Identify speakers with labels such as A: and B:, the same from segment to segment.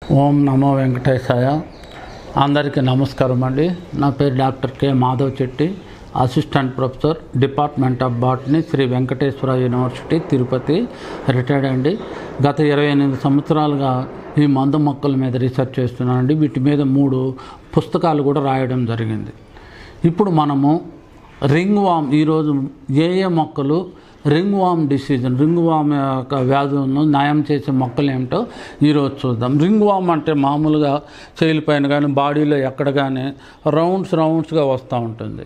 A: ఓం నమో వెంకటేశాయ. అందరికీ నమస్కారం అండి. నా పేరు doctor K Madhav Chetty, assistant professor, department of botany, Sri Venkateswara university, Tirupati, retired అండి. గత 28 సంవత్సరాలుగా ఈ మందు మొక్కల మీద రీసెర్చ్ చేస్తున్నానండి. వీటి మీద 3 పుస్తకాలు కూడా రాయడం జరిగింది. ఇప్పుడు మనము రింగ్ వామ్, ఈరోజు ఏ మొక్కలు రింగ్ వామ్ డిసీజ్, రింగ్ వామ్ యొక్క వ్యాధులను నయం చేసే మొక్కలు ఏమిటో ఈరోజు చూద్దాం. రింగ్ వామ్ అంటే మామూలుగా చేయిలపైన కానీ బాడీలో ఎక్కడ కానీ రౌండ్స్గా వస్తూ ఉంటుంది.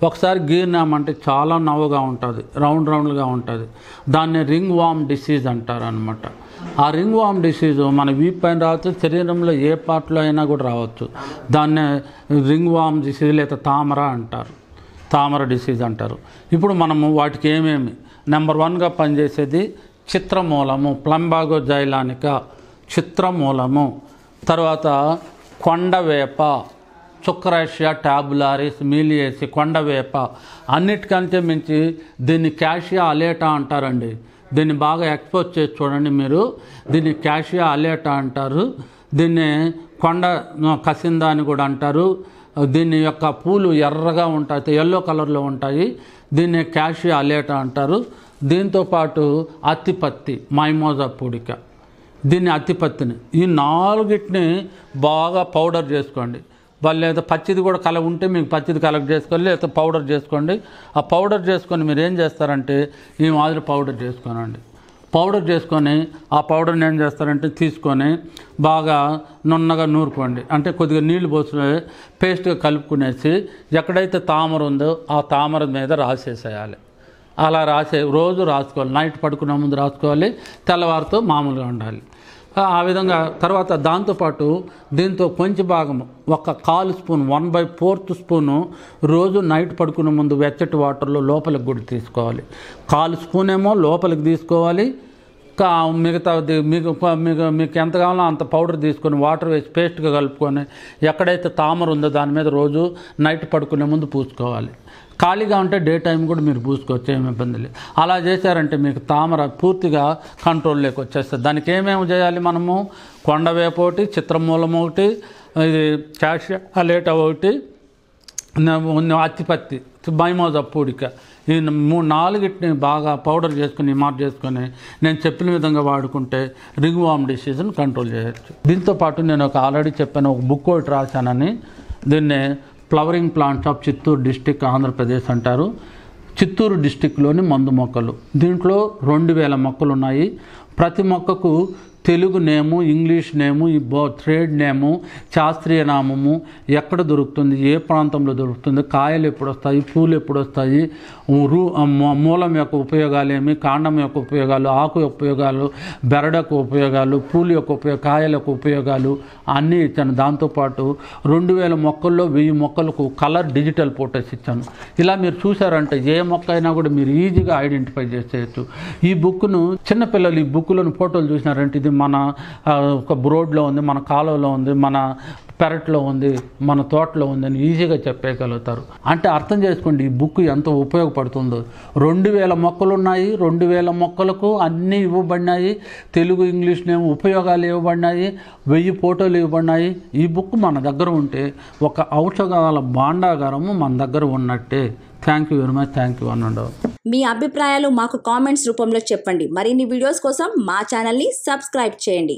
A: ఒకసారి గీరినామంటే చాలా నవ్వుగా ఉంటుంది, రౌండ్గా ఉంటుంది. దాన్ని రింగ్ వామ్ డిసీజ్ అంటారు అనమాట. ఆ రింగ్ వామ్ డిసీజ్ మన వీపు పైన రావచ్చు, శరీరంలో ఏ పార్ట్లో అయినా కూడా రావచ్చు. దాన్నే రింగ్ వామ్ డిసీజ్ లేదా తామర డిసీజ్ అంటారు. ఇప్పుడు మనము వాటికి ఏమేమి నెంబర్ 1గా పనిచేసేది చిత్రమూలము, ప్లంబాగో జైలానిక చిత్రమూలము. తర్వాత కొండవేప, చుక్రేషియా టాబులారిస్, మీలియేసి, కొండవేప. అన్నిటికంటే మించి దీన్ని క్యాషియా అలేటా అంటారండి. దీన్ని బాగా ఎక్స్పోజ్ చేసి చూడండి మీరు. దీన్ని క్యాషియా అలేటా అంటారు. దీన్ని కొండ కసిందా అని కూడా అంటారు. దీని యొక్క పూలు ఎర్రగా ఉంటాయి, ఎల్లో కలర్లో ఉంటాయి. దీన్ని క్యాషియా అలేటా అంటారు. దీంతోపాటు అత్తిపత్తి, మైమోజా పూడిక, దీన్ని అత్తిపత్తిని, ఈ 4టిని బాగా పౌడర్ చేసుకోండి. లేదా పచ్చిది కూడా ఉంటే మీకు పచ్చిది కలెక్ట్ చేసుకోవాలి, లేదా పౌడర్ చేసుకోండి. ఆ పౌడర్ చేసుకొని మీరు ఏం చేస్తారంటే ఈ మాదిరి పౌడర్ చేసుకోనండి. పౌడర్ చేసుకొని ఆ పౌడర్ని ఏం చేస్తారంటే తీసుకొని బాగా నున్నగా నూరుకోండి. అంటే కొద్దిగా నీళ్లు పోసి పేస్ట్గా కలుపుకునేసి ఎక్కడైతే తామర ఉందో ఆ తామర మీద రాసేసేయాలి. అలా రోజు రాసుకోవాలి. నైట్ పడుకునే ముందు రాసుకోవాలి, తెల్లవారితో మామూలుగా ఉండాలి. ఆ విధంగా తర్వాత దాంతోపాటు దీంతో కొంచెం భాగం, 1/4 స్పూన్, 1/4 స్పూను రోజు నైట్ పడుకునే ముందు వెచ్చటి వాటర్లో లోపలికి కూడా తీసుకోవాలి. 1/4 స్పూన్ ఏమో లోపలికి తీసుకోవాలి. మిగతాది మీకు ఎంత కావాలో అంత పౌడర్ తీసుకొని వాటర్ వేసి పేస్ట్గా కలుపుకొని ఎక్కడైతే తామర ఉందో దాని మీద రోజు నైట్ పడుకునే ముందు పూసుకోవాలి. ఖాళీగా ఉంటే డే టైం కూడా మీరు పూసుకోవచ్చు, ఏమి ఇబ్బంది లేదు. అలా చేశారంటే మీకు తామర పూర్తిగా కంట్రోల్లోకి వచ్చేస్తుంది. దానికి ఏమేమి చేయాలి మనము? కొండవేప ఒకటి, చిత్రమూలం ఒకటి, ఇది క్యాషియా అలేటా ఒకటి, అత్తిపత్తి, మైమోజా పూడిక, ఈ 4టిని బాగా పౌడర్ చేసుకుని చేసుకొని నేను చెప్పిన విధంగా వాడుకుంటే రింగ్ వామ్ డిసీజ్ని కంట్రోల్ చేయొచ్చు. దీంతోపాటు నేను ఆల్రెడీ చెప్పాను, ఒక బుక్ ఒకటి రాశానని. దీన్ని flowering plants of Chittoor district, Andhra Pradesh అంటారు. చిత్తూరు డిస్టిక్లోని మందు మొక్కలు. దీంట్లో 2000 మొక్కలు ఉన్నాయి. ప్రతి మొక్కకు తెలుగు నేము, ఇంగ్లీష్ నేము, ట్రేడ్ నేము, శాస్త్రీయ నామము, ఎక్కడ దొరుకుతుంది, ఏ ప్రాంతంలో దొరుకుతుంది, కాయలు ఎప్పుడు వస్తాయి, పూలు ఎప్పుడు వస్తాయి, మూలం యొక్క ఉపయోగాలు ఏమి, కాండం యొక్క ఉపయోగాలు, ఆకు యొక్క ఉపయోగాలు, బెరడకు ఉపయోగాలు, పూలు యొక్క కాయల యొక్క ఉపయోగాలు అన్నీ ఇచ్చాను. దాంతోపాటు 2000 మొక్కల్లో 1000 మొక్కలకు కలర్ డిజిటల్ ఫోటోస్ ఇచ్చాను. ఇలా మీరు చూసారంటే ఏ మొక్క అయినా కూడా మీరు ఈజీగా ఐడెంటిఫై చేసేయచ్చు. ఈ బుక్ను చిన్నపిల్లలు ఈ బుక్లను ఫోటోలు చూసినారంటే ఇది మన ఒక బ్రోడ్లో ఉంది, మన కాలువలో ఉంది, మన పెరట్లో ఉంది, మన తోటలో ఉంది అని ఈజీగా చెప్పేయగలుగుతారు. అంటే అర్థం చేసుకోండి ఈ బుక్ ఎంత ఉపయోగపడుతుందో. 2000 మొక్కలు ఉన్నాయి. 2000 మొక్కలకు అన్నీ ఇవ్వబడినాయి. తెలుగు, ఇంగ్లీష్ నేమ్ ఉపయోగాలు ఇవ్వబడినాయి. 1000 ఫోటోలు ఇవ్వబడినాయి. ఈ బుక్ మన దగ్గర ఉంటే ఒక ఔషధాల భాండాగారము మన దగ్గర ఉన్నట్టే. Thank you very much. Thank you అనండి.
B: మీ అభిప్రాయాలు మాకు కామెంట్స్ రూపంలో చెప్పండి. మరిన్ని వీడియోస్ కోసం మా ఛానల్ని సబ్స్క్రైబ్ చేయండి.